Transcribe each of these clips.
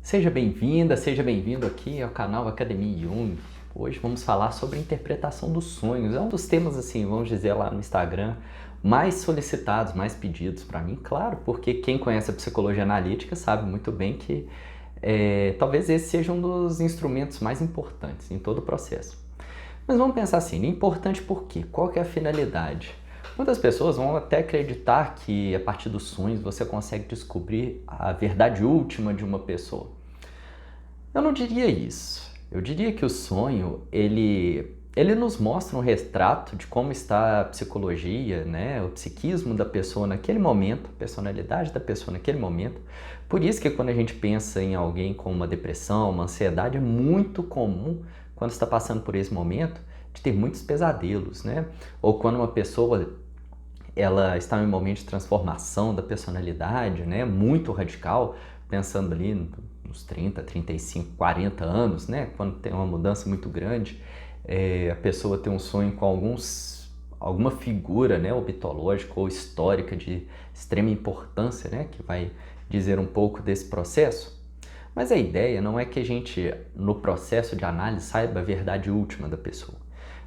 Seja bem-vinda, seja bem-vindo aqui ao canal Academia Jung. Hoje vamos falar sobre a interpretação dos sonhos. É um dos temas, assim, vamos dizer lá no Instagram, mais solicitados, mais pedidos para mim. Claro, porque quem conhece a psicologia analítica sabe muito bem que talvez esse seja um dos instrumentos mais importantes em todo o processo. Mas vamos pensar assim, importante por quê? Qual que é a finalidade? Muitas pessoas vão até acreditar que a partir dos sonhos você consegue descobrir a verdade última de uma pessoa. Eu não diria isso. Eu diria que o sonho, ele nos mostra um retrato de como está a psicologia, né? O psiquismo da pessoa naquele momento, a personalidade da pessoa naquele momento. Por isso que quando a gente pensa em alguém com uma depressão, uma ansiedade, é muito comum, quando está passando por esse momento, de ter muitos pesadelos, né? Ou quando uma pessoa ela está em um momento de transformação da personalidade, né? Muito radical, pensando ali nos 30, 35, 40 anos, né? Quando tem uma mudança muito grande, a pessoa tem um sonho com alguma figura, né, ou mitológica ou histórica de extrema importância, né, que vai dizer um pouco desse processo. Mas a ideia não é que a gente, no processo de análise, saiba a verdade última da pessoa.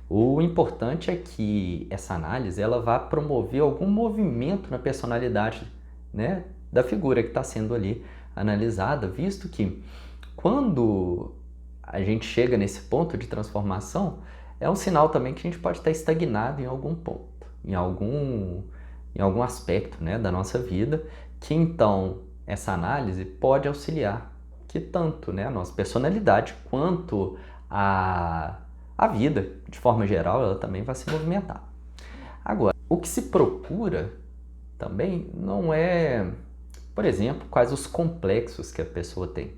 O importante é que essa análise ela vá promover algum movimento na personalidade, né, da figura que está sendo ali analisada, visto que quando a gente chega nesse ponto de transformação, é um sinal também que a gente pode estar estagnado em algum ponto, em algum aspecto, né, da nossa vida, que então essa análise pode auxiliar que tanto, né, a nossa personalidade quanto a vida, de forma geral, ela também vai se movimentar. Agora, o que se procura também não é, por exemplo, quais os complexos que a pessoa tem.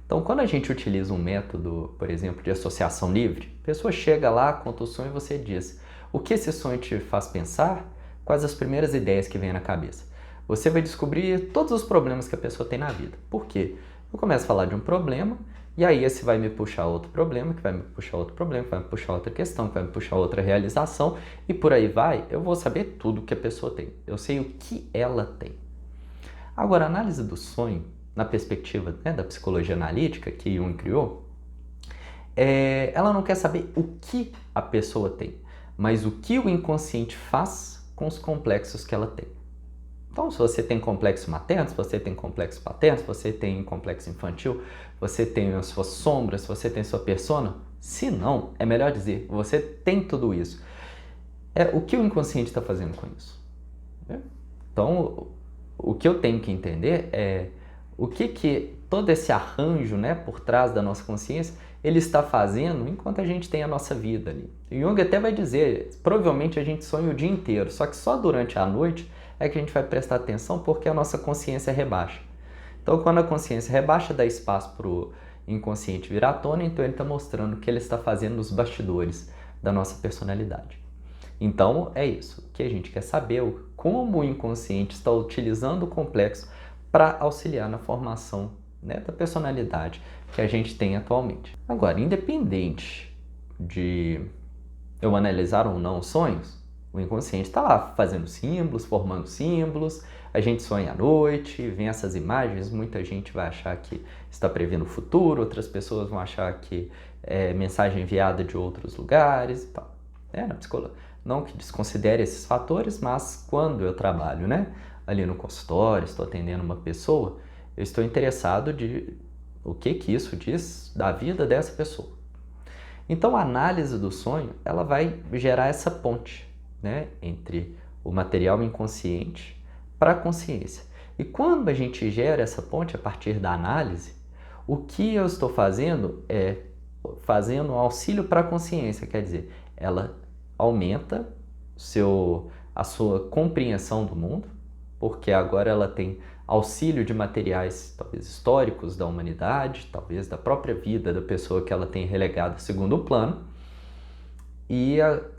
Então, quando a gente utiliza um método, por exemplo, de associação livre, a pessoa chega lá, conta o sonho e você diz o que esse sonho te faz pensar, quais as primeiras ideias que vêm na cabeça. Você vai descobrir todos os problemas que a pessoa tem na vida. Por quê? Eu começo a falar de um problema, e aí esse vai me puxar outro problema, que vai me puxar outro problema, que vai me puxar outra questão, que vai me puxar outra realização, e por aí vai, eu vou saber tudo que a pessoa tem. Eu sei o que ela tem. Agora, a análise do sonho, na perspectiva, né, da psicologia analítica que Jung criou, ela não quer saber o que a pessoa tem, mas o que o inconsciente faz com os complexos que ela tem. Então, se você tem complexo materno, se você tem complexo paterno, se você tem complexo infantil, você tem as suas sombras, se você tem sua persona, se não, é melhor dizer, você tem tudo isso. O que o inconsciente está fazendo com isso? Então, o que eu tenho que entender é o que todo esse arranjo, né, por trás da nossa consciência, ele está fazendo enquanto a gente tem a nossa vida ali. E Jung até vai dizer, provavelmente a gente sonha o dia inteiro, só que só durante a noite é que a gente vai prestar atenção porque a nossa consciência rebaixa. Então, quando a consciência rebaixa, dá espaço para o inconsciente vir à tona, então ele está mostrando o que ele está fazendo nos bastidores da nossa personalidade. Então, é isso. O que a gente quer saber é como o inconsciente está utilizando o complexo para auxiliar na formação, né, da personalidade que a gente tem atualmente. Agora, independente de eu analisar ou não os sonhos, o inconsciente está lá fazendo símbolos, formando símbolos, a gente sonha à noite, vem essas imagens, muita gente vai achar que está prevendo o futuro, outras pessoas vão achar que é mensagem enviada de outros lugares e tal. Na psicologia, não que desconsidere esses fatores, mas quando eu trabalho, né, ali no consultório, estou atendendo uma pessoa, eu estou interessado de o que isso diz da vida dessa pessoa. Então, a análise do sonho, ela vai gerar essa ponte, né, entre o material inconsciente para a consciência. E quando a gente gera essa ponte a partir da análise, o que eu estou fazendo é fazendo um auxílio para a consciência, quer dizer, ela aumenta a sua compreensão do mundo, porque agora ela tem auxílio de materiais talvez históricos da humanidade, talvez da própria vida da pessoa que ela tem relegado a segundo plano, e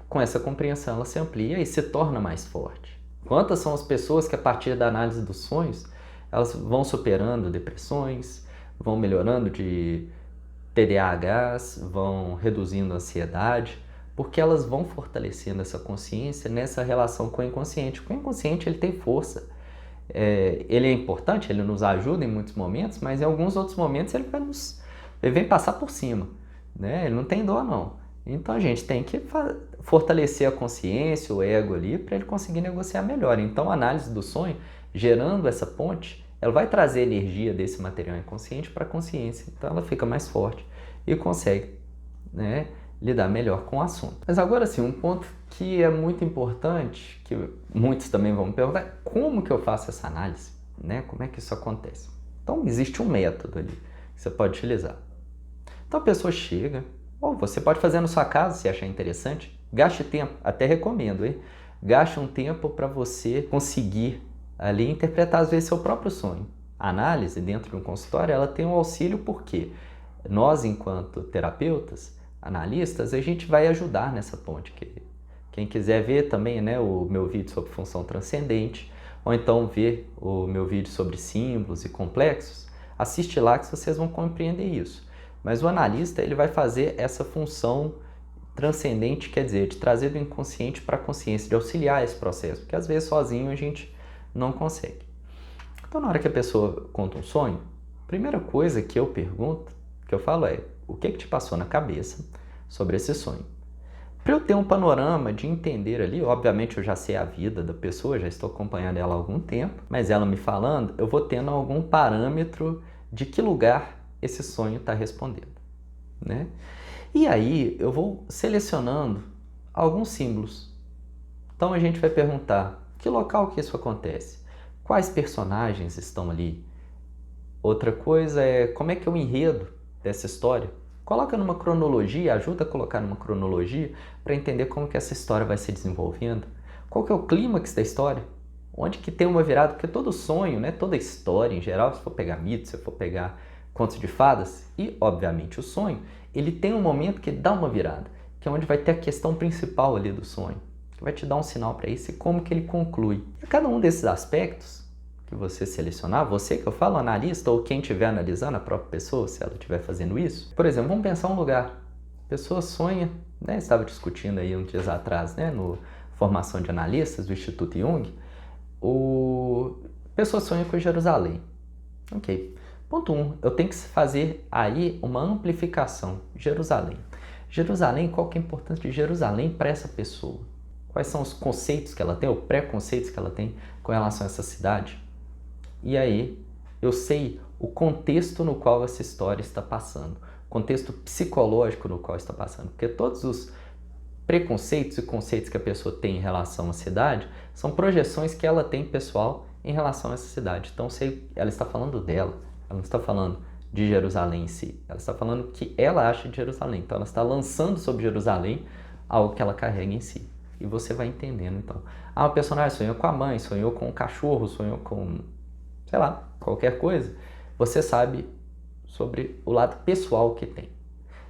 com essa compreensão ela se amplia e se torna mais forte. Quantas são as pessoas que a partir da análise dos sonhos, elas vão superando depressões, vão melhorando de TDAHs, vão reduzindo a ansiedade, porque elas vão fortalecendo essa consciência nessa relação com o inconsciente. O inconsciente ele tem força, ele é importante, ele nos ajuda em muitos momentos, mas em alguns outros momentos ele vem passar por cima, né? Ele não tem dó, não. Então a gente tem que fortalecer a consciência, o ego ali, para ele conseguir negociar melhor. Então a análise do sonho, gerando essa ponte, ela vai trazer energia desse material inconsciente para a consciência. Então ela fica mais forte e consegue, né, lidar melhor com o assunto. Mas agora sim, um ponto que é muito importante, que muitos também vão me perguntar, como que eu faço essa análise? Né? Como é que isso acontece? Então existe um método ali que você pode utilizar. Então a pessoa chega, ou você pode fazer na sua casa se achar interessante, gaste tempo, até recomendo, hein? Gaste um tempo para você conseguir ali interpretar às vezes seu próprio sonho. A análise dentro de um consultório, ela tem um auxílio porque nós, enquanto terapeutas, analistas, a gente vai ajudar nessa ponte. Quem quiser ver também, né, o meu vídeo sobre função transcendente, ou então ver o meu vídeo sobre símbolos e complexos, assiste lá que vocês vão compreender isso. Mas o analista, ele vai fazer essa função transcendente, quer dizer, de trazer do inconsciente para a consciência, de auxiliar esse processo, porque às vezes sozinho a gente não consegue. Então, na hora que a pessoa conta um sonho, a primeira coisa que eu pergunto, que eu falo é, o que te passou na cabeça sobre esse sonho? Para eu ter um panorama de entender ali, obviamente eu já sei a vida da pessoa, já estou acompanhando ela há algum tempo, mas ela me falando, eu vou tendo algum parâmetro de que lugar esse sonho está respondendo, né? E aí eu vou selecionando alguns símbolos. Então a gente vai perguntar, que local que isso acontece? Quais personagens estão ali? Outra coisa é, como é que é o enredo dessa história? Coloca numa cronologia, ajuda a colocar numa cronologia para entender como que essa história vai se desenvolvendo. Qual que é o clímax da história? Onde que tem uma virada? Porque todo sonho, né, toda história em geral, se for pegar mitos, se for pegar contos de fadas e, obviamente, o sonho, ele tem um momento que dá uma virada, que é onde vai ter a questão principal ali do sonho, que vai te dar um sinal para isso e como que ele conclui. E cada um desses aspectos que você selecionar, você que eu falo, analista, ou quem estiver analisando a própria pessoa, se ela estiver fazendo isso. Por exemplo, vamos pensar um lugar. A pessoa sonha, né? Estava discutindo aí uns dias atrás, né? No Formação de Analistas do Instituto Jung, a pessoa sonha com Jerusalém. Ok. Ponto 1, eu tenho que fazer aí uma amplificação. Jerusalém. Jerusalém, qual que é a importância de Jerusalém para essa pessoa? Quais são os conceitos que ela tem, ou preconceitos que ela tem com relação a essa cidade? E aí eu sei o contexto no qual essa história está passando, contexto psicológico no qual está passando, porque todos os preconceitos e conceitos que a pessoa tem em relação à cidade são projeções que ela tem pessoal em relação a essa cidade. Então ela está falando dela, ela não está falando de Jerusalém em si, ela está falando o que ela acha de Jerusalém. Então ela está lançando sobre Jerusalém algo que ela carrega em si. E você vai entendendo, então. Ah, o personagem sonhou com a mãe, sonhou com o cachorro, sonhou com, sei lá, qualquer coisa. Você sabe sobre o lado pessoal que tem.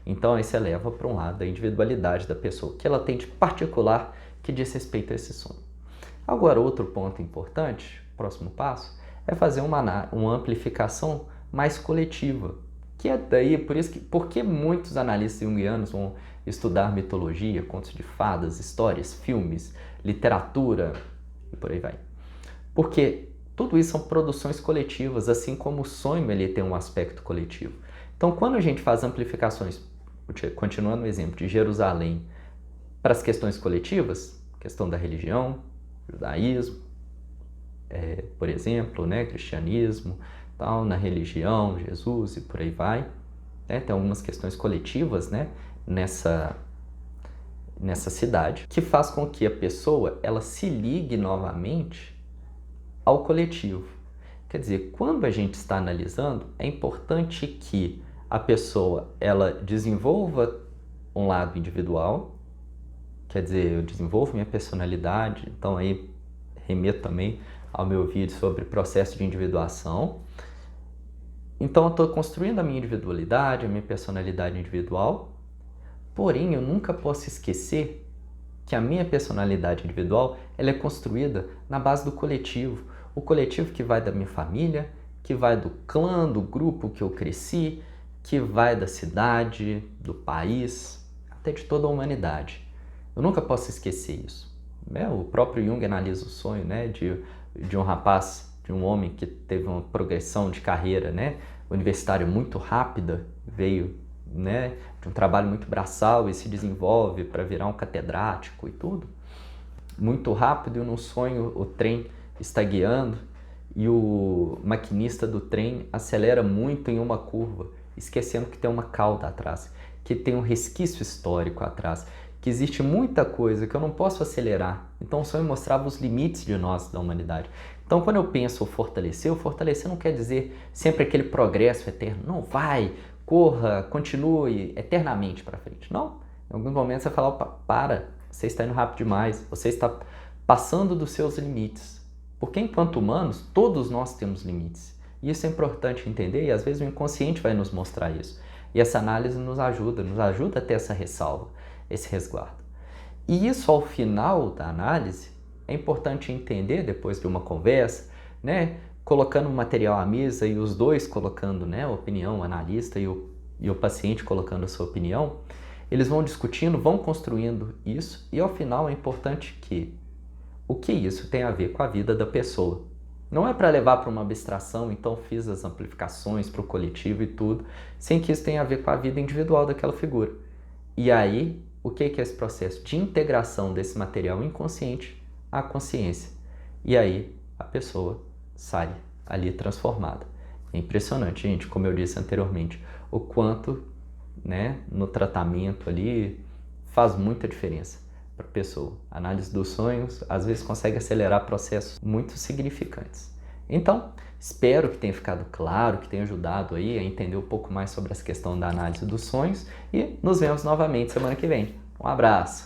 Então aí você leva para um lado da individualidade da pessoa, o que ela tem de particular que diz respeito a esse sonho. Agora, outro ponto importante, próximo passo, é fazer uma amplificação mais coletiva, que é daí, porque muitos analistas junguianos vão estudar mitologia, contos de fadas, histórias, filmes, literatura e por aí vai. Porque tudo isso são produções coletivas, assim como o sonho ele tem um aspecto coletivo. Então, quando a gente faz amplificações, continuando o exemplo de Jerusalém, para as questões coletivas, questão da religião, judaísmo, por exemplo, né, cristianismo, tal, na religião, Jesus e por aí vai, né, tem algumas questões coletivas, né, nessa cidade, que faz com que a pessoa ela se ligue novamente ao coletivo. Quer dizer, quando a gente está analisando, é importante que a pessoa ela desenvolva um lado individual, quer dizer, eu desenvolvo minha personalidade, então aí remeto também ao meu vídeo sobre processo de individuação. Então eu estou construindo a minha individualidade, a minha personalidade individual, porém eu nunca posso esquecer que a minha personalidade individual ela é construída na base do coletivo. O coletivo que vai da minha família, que vai do clã, do grupo que eu cresci, que vai da cidade, do país, até de toda a humanidade. Eu nunca posso esquecer isso. O próprio Jung analisa o sonho, né, de um rapaz de um homem que teve uma progressão de carreira, né, universitária muito rápida, veio, né, de um trabalho muito braçal e se desenvolve para virar um catedrático e tudo, muito rápido, e no sonho o trem está guiando e o maquinista do trem acelera muito em uma curva, esquecendo que tem uma cauda atrás, que tem um resquício histórico atrás, que existe muita coisa que eu não posso acelerar. Então o sonho mostrava os limites de nós, da humanidade. Então quando eu penso o fortalecer não quer dizer sempre aquele progresso eterno. Não, vai, corra, continue eternamente para frente. Não, em alguns momentos você fala, opa, para, você está indo rápido demais, você está passando dos seus limites. Porque enquanto humanos, todos nós temos limites. E isso é importante entender e às vezes o inconsciente vai nos mostrar isso. E essa análise nos ajuda a ter essa ressalva, esse resguardo. E isso ao final da análise é importante entender depois de uma conversa, né? Colocando o material à mesa e os dois colocando, né, a opinião, o analista e o paciente colocando a sua opinião, eles vão discutindo, vão construindo isso e ao final é importante que o que isso tem a ver com a vida da pessoa. Não é para levar para uma abstração, então fiz as amplificações para o coletivo e tudo, sem que isso tenha a ver com a vida individual daquela figura. E aí, o que é esse processo de integração desse material inconsciente à consciência? E aí, a pessoa sai ali transformada. É impressionante, gente, como eu disse anteriormente, o quanto, né, no tratamento ali faz muita diferença para a pessoa. A análise dos sonhos às vezes consegue acelerar processos muito significantes. Então, espero que tenha ficado claro, que tenha ajudado aí a entender um pouco mais sobre essa questão da análise dos sonhos e nos vemos novamente semana que vem. Um abraço!